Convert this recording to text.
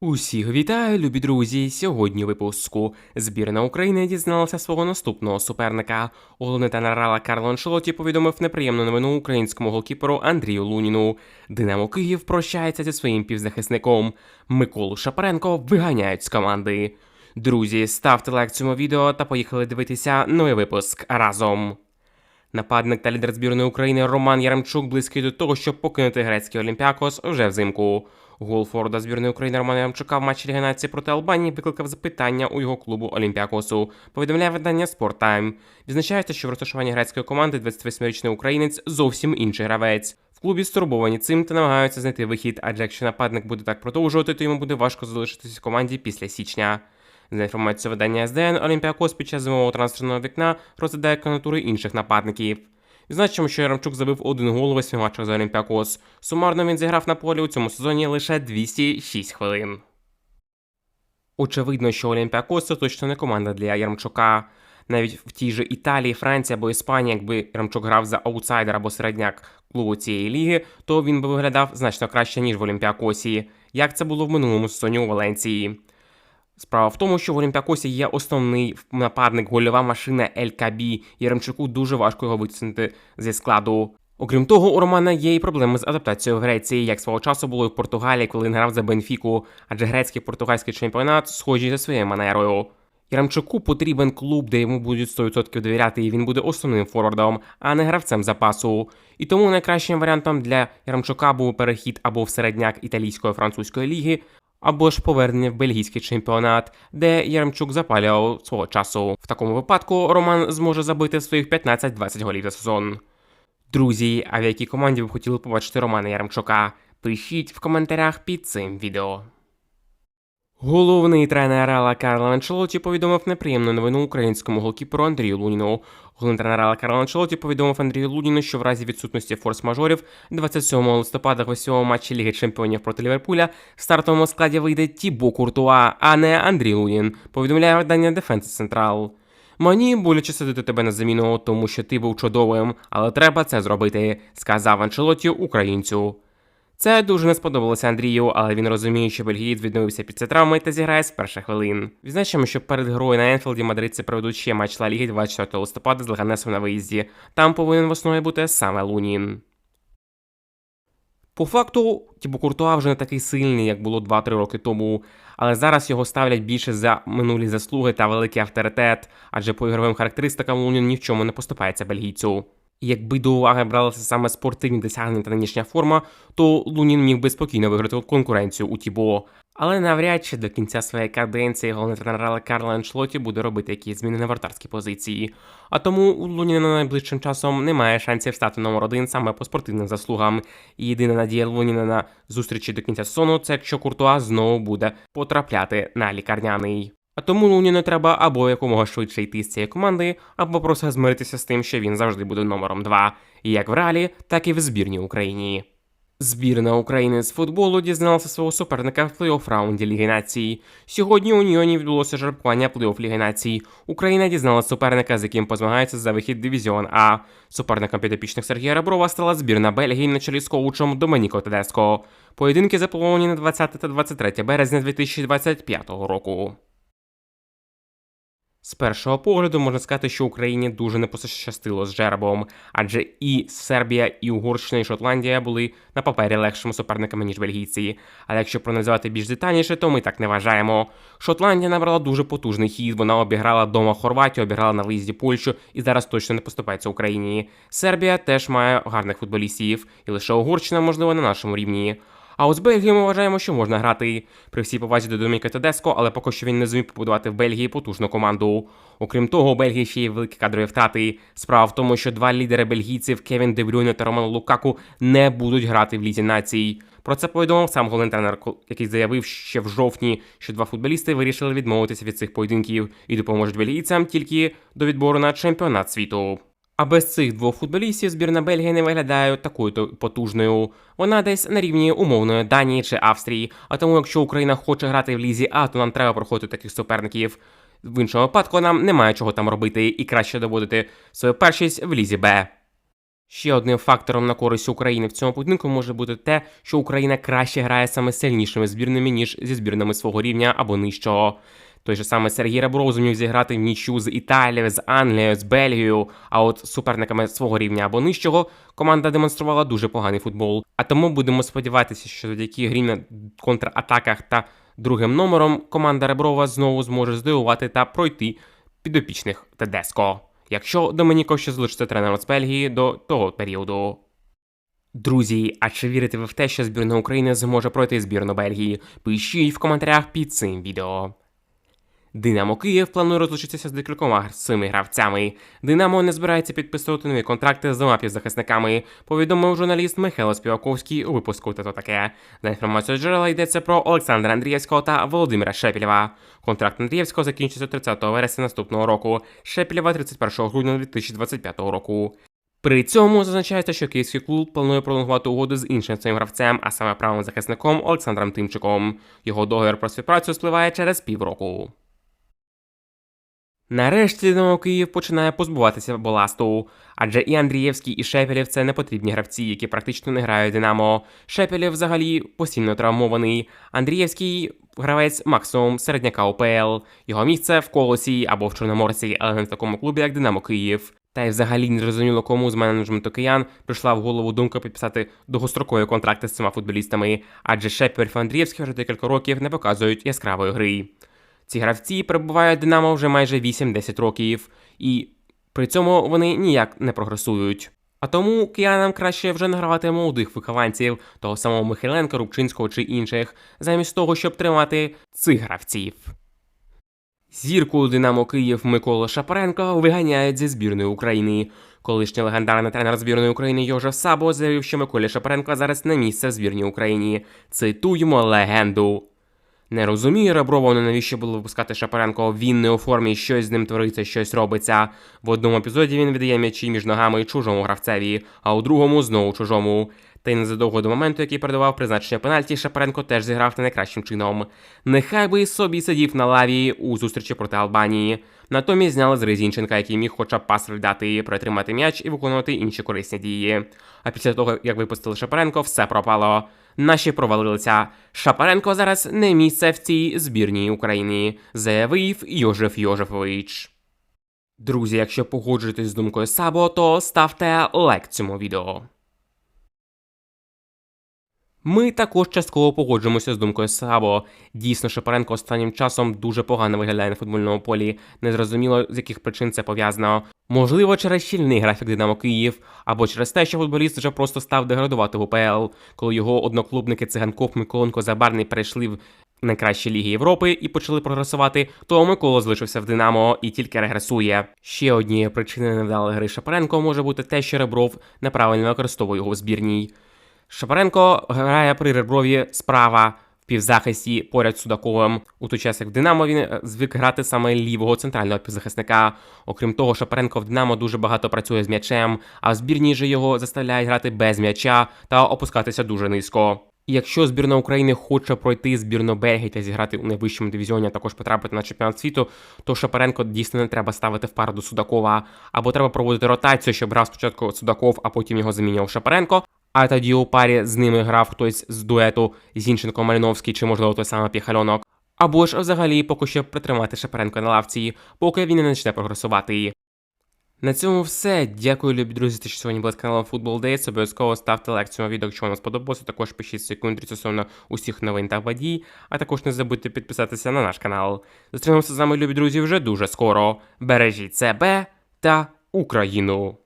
Усіх вітаю, любі друзі! Сьогодні у випуску. Збірна України дізналася свого наступного суперника. Головний тренер Реала Карло Анчелотті повідомив неприємну новину українському голкіперу Андрію Луніну. Динамо Київ прощається зі своїм півзахисником. Миколу Шапаренко виганяють з команди. Друзі, ставте лайк цьому відео та поїхали дивитися новий випуск разом. Нападник та лідер збірної України Роман Яремчук близький до того, щоб покинути грецький Олімпіакос вже взимку. Гол форварда збірної України Романа Яремчука в матчі Ліги Нації проти Албанії викликав запитання у його клубу Олімпіакосу, повідомляє видання Sport Time. Відзначається, що в розташуванні грецької команди 28-річний українець зовсім інший гравець. В клубі стурбовані цим та намагаються знайти вихід, адже якщо нападник буде так продовжувати, то йому буде важко залишитися в команді після січня. За інформацією видання СДН, Олімпіакос під час зимового трансферного вікна розглядає кандидатури інших нападників. Відзначимо, що Яремчук забив 1 гол у 8 матчах за Олімпіакос. Сумарно він зіграв на полі у цьому сезоні лише 206 хвилин. Очевидно, що Олімпіакос – це точно не команда для Яремчука. Навіть в тій же Італії, Франції або Іспанії, якби Яремчук грав за аутсайдер або середняк клубу цієї ліги, то він би виглядав значно краще, ніж в Олімпіакосі, як це було в минулому сезоні у Валенції. Справа в тому, що в Олімпіакосі є основний нападник, гольова машина Ель Кабі. Яремчуку дуже важко його витиснути зі складу. Окрім того, у Романа є і проблеми з адаптацією в Греції, як свого часу було і в Португалії, коли він грав за Бенфіку, адже грецький португальський чемпіонат схожі за своєю манерою. Яремчуку потрібен клуб, де йому будуть 100% довіряти, і він буде основним форвардом, а не гравцем запасу. І тому найкращим варіантом для Яремчука був перехід або в середняк італійської французької ліги, або ж повернення в бельгійський чемпіонат, де Яремчук запалював свого часу. В такому випадку Роман зможе забити своїх 15-20 голів за сезон. Друзі, а в якій команді ви б хотіли побачити Романа Яремчука? Пишіть в коментарях під цим відео. Головний тренер Реала Карло Анчелотті повідомив неприємну новину українському голкіперу Андрію Луніну. Головний тренер Реала Карло Анчелотті повідомив Андрію Луніну, що в разі відсутності форс-мажорів 27 листопада в усьому матчі Ліги Чемпіонів проти Ліверпуля в стартовому складі вийде Тібо Куртуа, а не Андрій Лунін, повідомляє видання Defense Central. «Мені боляче садити тебе на заміну, тому що ти був чудовим, але треба це зробити», – сказав Анчелотті українцю. Це дуже не сподобалося Андрію, але він розуміє, що бельгієць відновився після травми та зіграє з перших хвилин. Відзначимо, що перед грою на Енфілді мадридці проведуть ще матч Ла Ліги 24 листопада з Леганесом на виїзді. Там повинен в основі бути саме Лунін. По факту, Тібо Куртуа вже не такий сильний, як було 2-3 роки тому, але зараз його ставлять більше за минулі заслуги та великий авторитет, адже по ігровим характеристикам Лунін ні в чому не поступається бельгійцю. І якби до уваги бралися саме спортивні досягнення та нинішня форма, то Лунін міг би спокійно виграти конкуренцію у Тібо. Але навряд чи до кінця своєї каденції головний тренер Реала Карло Анчелотті буде робити якісь зміни на вратарській позиції. А тому у Луніна найближчим часом немає шансів стати номер 1 саме по спортивним заслугам. І єдина надія Луніна на зустрічі до кінця сезону – це якщо Куртуа знову буде потрапляти на лікарняний. А тому Луніну треба або якомога швидше йти з цієї команди, або просто змиритися з тим, що він завжди буде номером 2, як в Реалі, так і в збірній Україні. Збірна України з футболу дізналася свого суперника в плей-офф раунді Ліги Націй. Сьогодні у Ньйоні відбулося жеребкування плей-офф Ліги Націй. Україна дізналася суперника, з яким позмагається за вихід Дивізіон А. Суперником підопічних Сергія Реброва стала збірна Бельгії на чолі з коучем Доменіко Тедеско. Поєдинки заплановані на 20 та 23 березня 2025 року. З першого погляду можна сказати, що Україні дуже не пощастило з жеребом, адже і Сербія, і Угорщина, і Шотландія були на папері легшими суперниками, ніж бельгійці. Але якщо проаналізувати більш детальніше, то ми так не вважаємо. Шотландія набрала дуже потужний хід, вона обіграла дома Хорватію, обіграла на виїзді Польщу і зараз точно не поступається Україні. Сербія теж має гарних футболістів, і лише Угорщина, можливо, на нашому рівні. А от з Бельгією ми вважаємо, що можна грати. При всій повазі до Домініка Тедеско, але поки що він не зумів побудувати в Бельгії потужну команду. Окрім того, у Бельгії ще є великі кадрові втрати. Справа в тому, що два лідери бельгійців Кевін Де Брюйне та Ромелу Лукаку не будуть грати в Лізі Націй. Про це повідомив сам головний тренер, який заявив ще в жовтні, що два футболісти вирішили відмовитися від цих поєдинків і допоможуть бельгійцям тільки до відбору на чемпіонат світу. А без цих двох футболістів збірна Бельгії не виглядає такою потужною. Вона десь на рівні умовної Данії чи Австрії, а тому якщо Україна хоче грати в Лізі А, то нам треба проходити таких суперників. В іншому випадку нам немає чого там робити і краще доводити свою першість в Лізі Б. Ще одним фактором на користь України в цьому поєдинку може бути те, що Україна краще грає саме з сильнішими збірними, ніж зі збірними свого рівня або нижчого. Той же саме Сергій Ребров зумів зіграти в нічю з Італією, з Англією, з Бельгією, а от з суперниками свого рівня або нижчого команда демонструвала дуже поганий футбол. А тому будемо сподіватися, що завдяки грі на контратаках та другим номером команда Реброва знову зможе здивувати та пройти підопічних Тедеско, якщо Домініко ще залишиться тренером з Бельгії до того періоду. Друзі, а чи вірите ви в те, що збірна України зможе пройти збірну Бельгії? Пишіть в коментарях під цим відео. Динамо Київ планує розлучитися з декількома цими гравцями. Динамо не збирається підписувати нові контракти з двома півзахисниками, повідомив журналіст Михайло Співаковський у випуску «Та то таке». За інформацією джерела йдеться про Олександра Андрієвського та Володимира Шепелєва. Контракт Андрієвського закінчиться 30 вересня наступного року, Шепелєва 31 грудня 2025 року. При цьому зазначається, що київський клуб планує пролонгувати угоду з іншим своїм гравцем, а саме правим захисником Олександром Тимчиком. Його договір про співпрацю спливає через півроку. Нарешті Динамо Київ починає позбуватися баласту, адже і Андрієвський, і Шепелєв – це непотрібні гравці, які практично не грають Динамо. Шепелєв взагалі постійно травмований, Андрієвський – гравець максимум середняка УПЛ, його місце в Колосі або в Чорноморці, але не в такому клубі, як Динамо Київ. Та й взагалі не зрозуміло, кому з менеджменту киян прийшла в голову думка підписати довгострокові контракти з цими футболістами, адже Шепелєв і Андрієвський вже декілька років не показують яскравої гри. Ці гравці перебувають в Динамо вже майже 8-10 років, і при цьому вони ніяк не прогресують. А тому киянам краще вже награвати молодих вихованців, того самого Михайленка, Рубчинського чи інших, замість того, щоб тримати цих гравців. Зірку Динамо Київ Миколу Шапаренко виганяють зі збірної України. Колишній легендарний тренер збірної України Йожеф Сабо заявив, що Миколі Шапаренко зараз не місце в збірній Україні. Цитуємо легенду. Не розумію Реброва, навіщо було випускати Шапаренко, він не у формі, щось з ним твориться, щось робиться. В одному епізоді він віддає м'ячі між ногами чужому гравцеві, а у другому знову чужому. Та й незадовго до моменту, який передавав призначення пенальті, Шапаренко теж зіграв не найкращим чином. Нехай би собі сидів на лаві у зустрічі проти Албанії. Натомість зняли з Резінченка, який міг хоча б пас віддати, притримати м'яч і виконувати інші корисні дії. А після того, як випустили Шапаренко, все пропало. Наші провалилися. Шапаренко зараз не місце в цій збірній України, заявив Йожеф Йожефович. Друзі, якщо погоджуєтесь з думкою Сабо, то ставте лайк цьому відео. Ми також частково погоджуємося з думкою Сабо. Дійсно, Шапаренко останнім часом дуже погано виглядає на футбольному полі. Незрозуміло, з яких причин це пов'язано. Можливо, через щільний графік Динамо Київ, або через те, що футболіст вже просто став деградувати в УПЛ, коли його одноклубники Циганков, Миколенко, Забарний перейшли в найкращі ліги Європи і почали прогресувати, то Микола залишився в Динамо і тільки регресує. Ще однією причиною невдалої гри Шапаренко може бути те, що Ребров неправильно використовує його в збірній. Шапаренко грає при Реброві справа в півзахисті поряд з Судаковим. У той час, як в Динамо він звик грати саме лівого центрального півзахисника. Окрім того, Шапаренко в Динамо дуже багато працює з м'ячем, а в збірній же його заставляють грати без м'яча та опускатися дуже низько. І якщо збірна України хоче пройти збірну Бельгії та зіграти у найвищому дивізіоні, а також потрапити на чемпіонат світу, то Шапаренко дійсно не треба ставити в пару до Судакова. Або треба проводити ротацію, щоб грав спочатку Судаков, а потім його замінював Шапаренко. А тоді у парі з ними грав хтось з дуету Зінченко-Малиновський чи, можливо, той самий Піхальонок. Або ж взагалі поки що притримати Шапаренко на лавці, поки він не почне прогресувати. На цьому все. Дякую, любі друзі, що сьогодні були з каналом Football Days. Обов'язково ставте лайк цьому відео, якщо вам сподобалося. Також пишіть свої коментарі стосовно усіх новин та подій. А також не забудьте підписатися на наш канал. Зустрінемося з вами, любі друзі, вже дуже скоро. Бережіть себе та Україну!